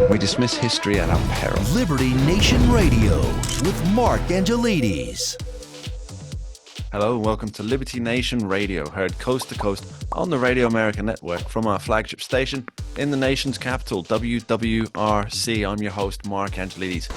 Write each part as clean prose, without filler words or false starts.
We dismiss history at our peril. Liberty Nation Radio with Mark Angelides. Hello and welcome to Liberty Nation Radio, heard coast to coast on the Radio America Network from our flagship station in the nation's capital, WWRC. I'm your host, Mark Angelides.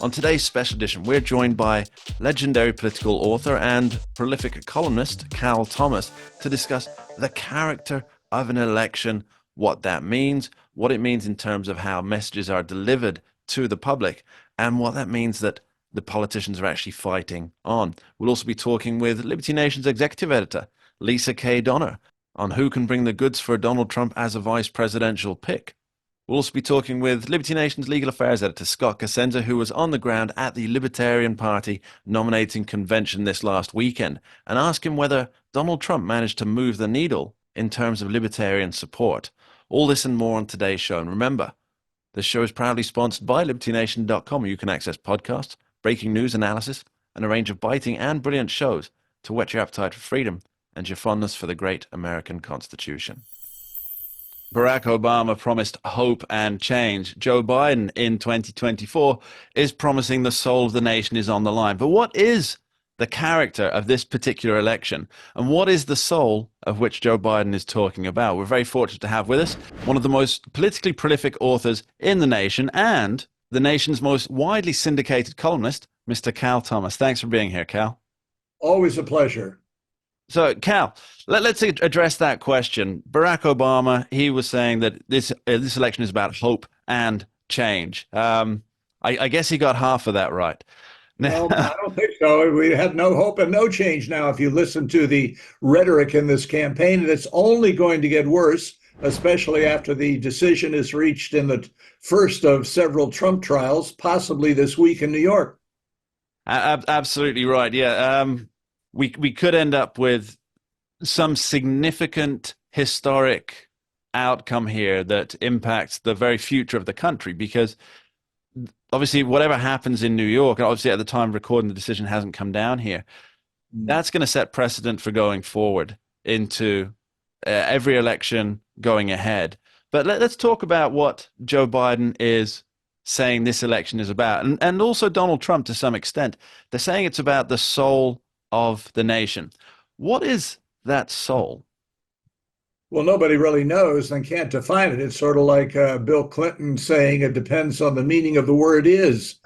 On today's special edition, we're joined by legendary political author and prolific columnist Cal Thomas to discuss the character of an election, what that means, what it means in terms of how messages are delivered to the public, and what that means that the politicians are actually fighting on. We'll also be talking with Liberty Nation's executive editor, Lisa K. Donner, on who can bring the goods for Donald Trump as a vice presidential pick. We'll also be talking with Liberty Nation's legal affairs editor, Scott Cosenza, who was on the ground at the Libertarian Party nominating convention this last weekend, and ask him whether Donald Trump managed to move the needle in terms of libertarian support. All this and more on today's show. And remember, this show is proudly sponsored by LibertyNation.com, where you can access podcasts, breaking news analysis, and a range of biting and brilliant shows to whet your appetite for freedom and your fondness for the great American Constitution. Barack Obama promised hope and change. Joe Biden in 2024 is promising the soul of the nation is on the line. But what is the character of this particular election? And what is the soul of which Joe Biden is talking about? We're very fortunate to have with us one of the most politically prolific authors in the nation and the nation's most widely syndicated columnist, Mr. Cal Thomas. Thanks for being here, Cal. Always a pleasure. So, Cal, let's address that question. Barack Obama, he was saying that this election is about hope and change. I guess he got half of that right. No, I don't think so. We have no hope and no change now if you listen to the rhetoric in this campaign, and it's only going to get worse, especially after the decision is reached in the first of several Trump trials, possibly this week in New York. Absolutely right. Yeah. We could end up with some significant historic outcome here that impacts the very future of the country, because obviously whatever happens in New York, and obviously at the time of recording the decision hasn't come down here, that's going to set precedent for going forward into every election going ahead. But let's talk about what Joe Biden is saying this election is about, and also Donald Trump to some extent. They're saying it's about the soul of the nation. What is that soul? Well, nobody really knows and can't define it. It's sort of like Bill Clinton saying it depends on the meaning of the word is.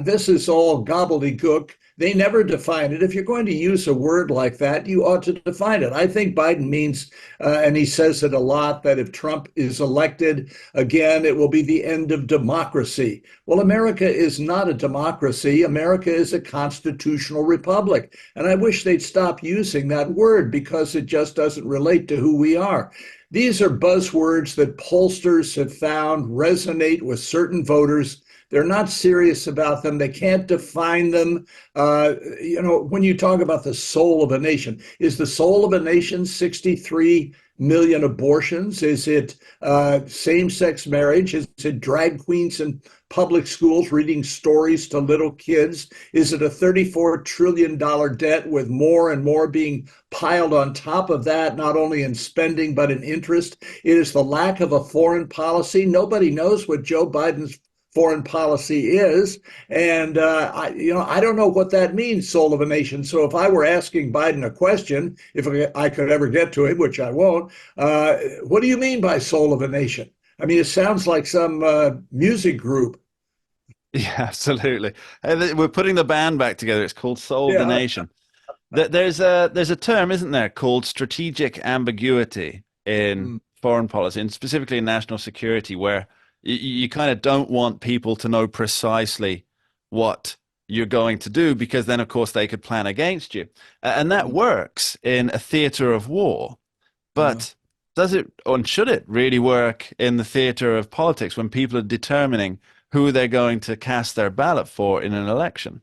This is all gobbledygook. They never define it. If you're going to use a word like that, you ought to define it. I think Biden means, and he says it a lot, that if Trump is elected again, it will be the end of democracy. Well, America is not a democracy. America is a constitutional republic. And I wish they'd stop using that word because it just doesn't relate to who we are. These are buzzwords that pollsters have found resonate with certain voters. They're not serious about them. They can't define them. When you talk about the soul of a nation, is the soul of a nation 63 million abortions? Is it same-sex marriage? Is it drag queens in public schools reading stories to little kids? Is it a $34 trillion debt with more and more being piled on top of that, not only in spending, but in interest? It is the lack of a foreign policy. Nobody knows what Joe Biden's foreign policy is. And, I don't know what that means, soul of a nation. So if I were asking Biden a question, if I could ever get to it, which I won't, what do you mean by soul of a nation? I mean, it sounds like some music group. Yeah, absolutely. We're putting the band back together. It's called Soul of the Nation. There's a term, isn't there, called strategic ambiguity in foreign policy, and specifically in national security, where you kind of don't want people to know precisely what you're going to do, because then, of course, they could plan against you. And that works in a theater of war. But does it, or should it really work in the theater of politics when people are determining who they're going to cast their ballot for in an election?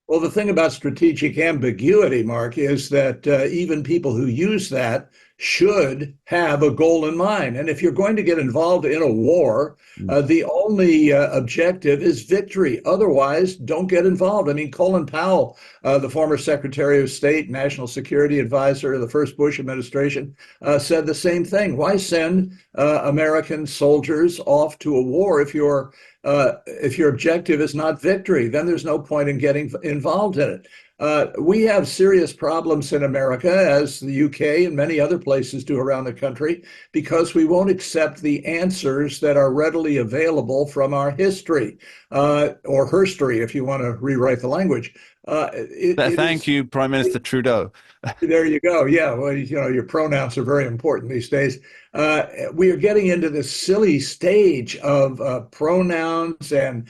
Well, the thing about strategic ambiguity, Mark, is that even people who use that should have a goal in mind. And if you're going to get involved in a war, the only objective is victory. Otherwise, don't get involved. I mean, Colin Powell, the former Secretary of State, National Security Advisor of the first Bush administration, said the same thing. Why send American soldiers off to a war if your objective is not victory? Then there's no point in getting involved in it. We have serious problems in America, as the UK and many other places do around the country, because we won't accept the answers that are readily available from our history, or herstory, if you want to rewrite the language. Thank you, Prime Minister Trudeau. There you go. Yeah, well, your pronouns are very important these days. We are getting into this silly stage of pronouns and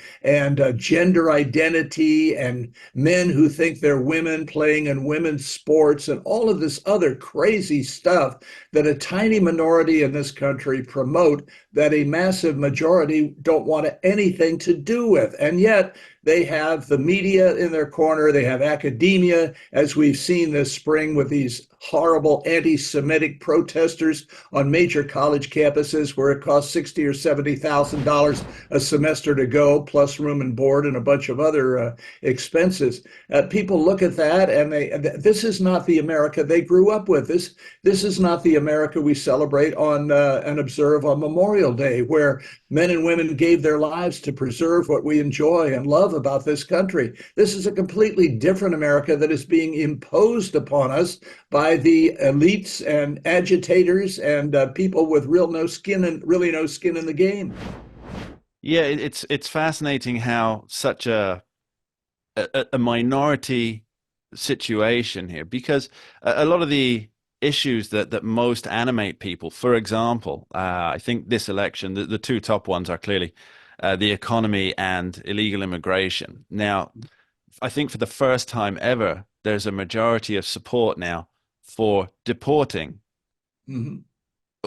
gender identity, and men who think they're women playing in women's sports, and all of this other crazy stuff that a tiny minority in this country promote that a massive majority don't want anything to do with. And yet they have the media in their corner. They have academia, as we've seen this spring with these horrible anti-Semitic protesters on major college campuses where it costs $60,000 or $70,000 a semester to go, plus room and board and a bunch of other expenses. People look at that and this is not the America they grew up with. This is not the America we celebrate on and observe on Memorial Day, where men and women gave their lives to preserve what we enjoy and love about this country. This is a completely different America that is being imposed upon us by the elites and agitators and people with really no skin in the game. Yeah, it's fascinating how such a minority situation here, because a lot of the issues that most animate people, for example, I think this election, the two top ones are clearly the economy and illegal immigration. Now, I think for the first time ever, there's a majority of support now for deporting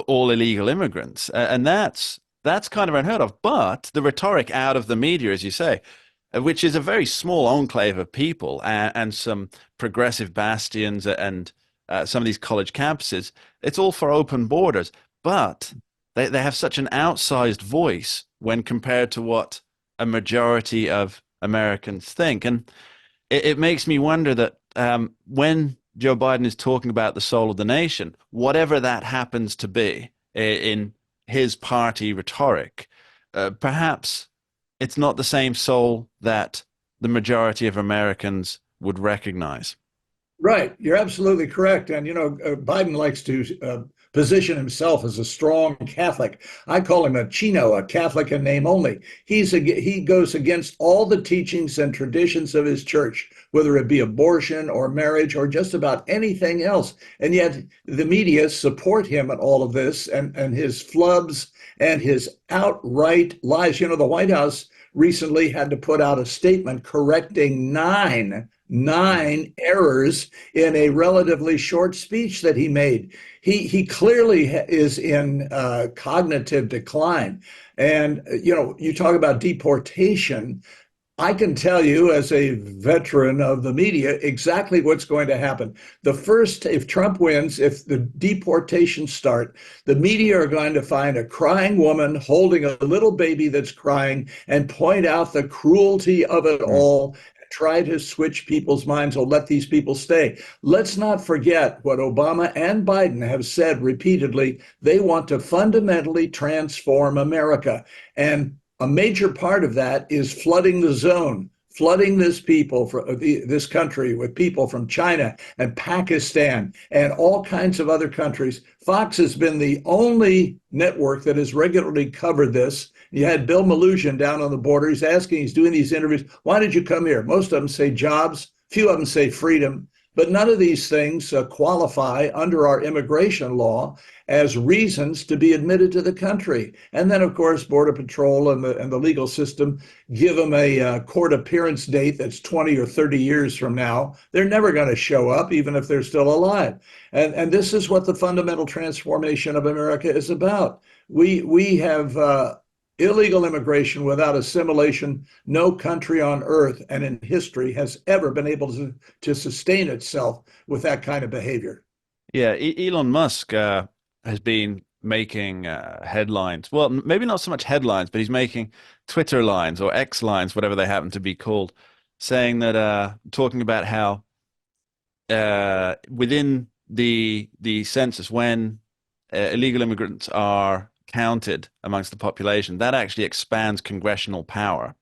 all illegal immigrants. And that's kind of unheard of. But the rhetoric out of the media, as you say, which is a very small enclave of people and some progressive bastions and some of these college campuses, it's all for open borders. But they have such an outsized voice when compared to what a majority of Americans think. And it makes me wonder that when Joe Biden is talking about the soul of the nation, whatever that happens to be in his party rhetoric, perhaps it's not the same soul that the majority of Americans would recognize. Right. You're absolutely correct. And, Biden likes to position himself as a strong Catholic. I call him a Chino, a Catholic in name only. He goes against all the teachings and traditions of his church, whether it be abortion or marriage or just about anything else. And yet the media support him in all of this and his flubs and his outright lies. The White House recently had to put out a statement correcting nine errors in a relatively short speech that he made. He clearly is in cognitive decline. And, you talk about deportation. I can tell you as a veteran of the media exactly what's going to happen. If Trump wins, if the deportations start, the media are going to find a crying woman holding a little baby that's crying and point out the cruelty of it all, try to switch people's minds or let these people stay. Let's not forget what Obama and Biden have said repeatedly. They want to fundamentally transform America. And a major part of that is flooding the zone, flooding this country with people from China and Pakistan and all kinds of other countries. Fox has been the only network that has regularly covered this. You had Bill Malugin down on the border. He's doing these interviews. Why did you come here? Most of them say jobs. Few of them say freedom. But none of these things qualify under our immigration law as reasons to be admitted to the country. And then, of course, Border Patrol and the legal system give them a court appearance date that's 20 or 30 years from now. They're never going to show up, even if they're still alive. And this is what the fundamental transformation of America is about. We have illegal immigration without assimilation. No country on earth and in history has ever been able to sustain itself with that kind of behavior. Yeah, Elon Musk has been making headlines. Well, maybe not so much headlines, but he's making Twitter lines or X lines, whatever they happen to be called, saying that talking about how within the census, when illegal immigrants are counted amongst the population, that actually expands congressional power.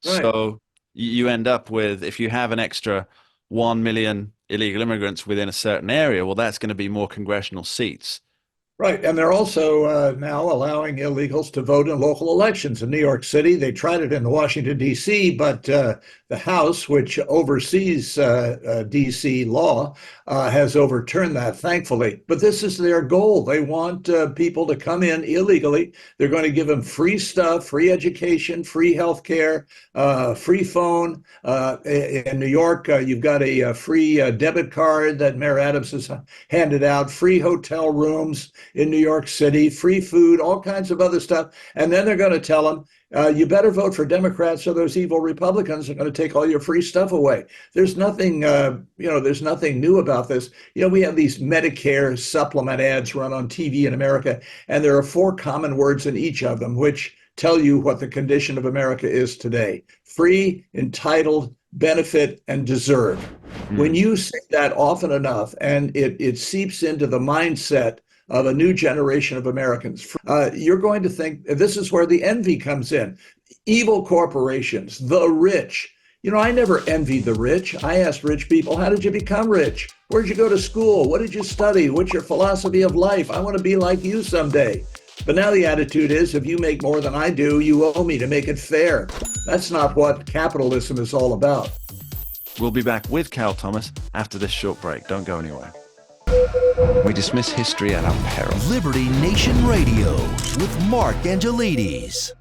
Right. So you end up with, if you have an extra 1 million illegal immigrants within a certain area, well, that's going to be more congressional seats. Right. And they're also now allowing illegals to vote in local elections in New York City. They tried it in Washington, D.C., but the House, which oversees D.C. law, has overturned that, thankfully. But this is their goal. They want people to come in illegally. They're going to give them free stuff, free education, free health care, free phone. In New York, you've got a free debit card that Mayor Adams has handed out, free hotel rooms in New York City, free food, all kinds of other stuff. And then they're going to tell them, you better vote for Democrats or those evil Republicans are going to take all your free stuff away. There's nothing, there's nothing new about this. We have these Medicare supplement ads run on TV in America, and there are four common words in each of them, which tell you what the condition of America is today: free, entitled, benefit, and deserve. When Mm. you say that often enough, and it seeps into the mindset of a new generation of Americans, you're going to think this is where the envy comes in. Evil corporations, the rich. I never envied the rich. I asked rich people, how did you become rich? Where'd you go to school? What did you study? What's your philosophy of life? I want to be like you someday. But now the attitude is, if you make more than I do, you owe me to make it fair. That's not what capitalism is all about. We'll be back with Cal Thomas after this short break. Don't go anywhere. We dismiss history at our peril. Liberty Nation Radio with Mark Angelides.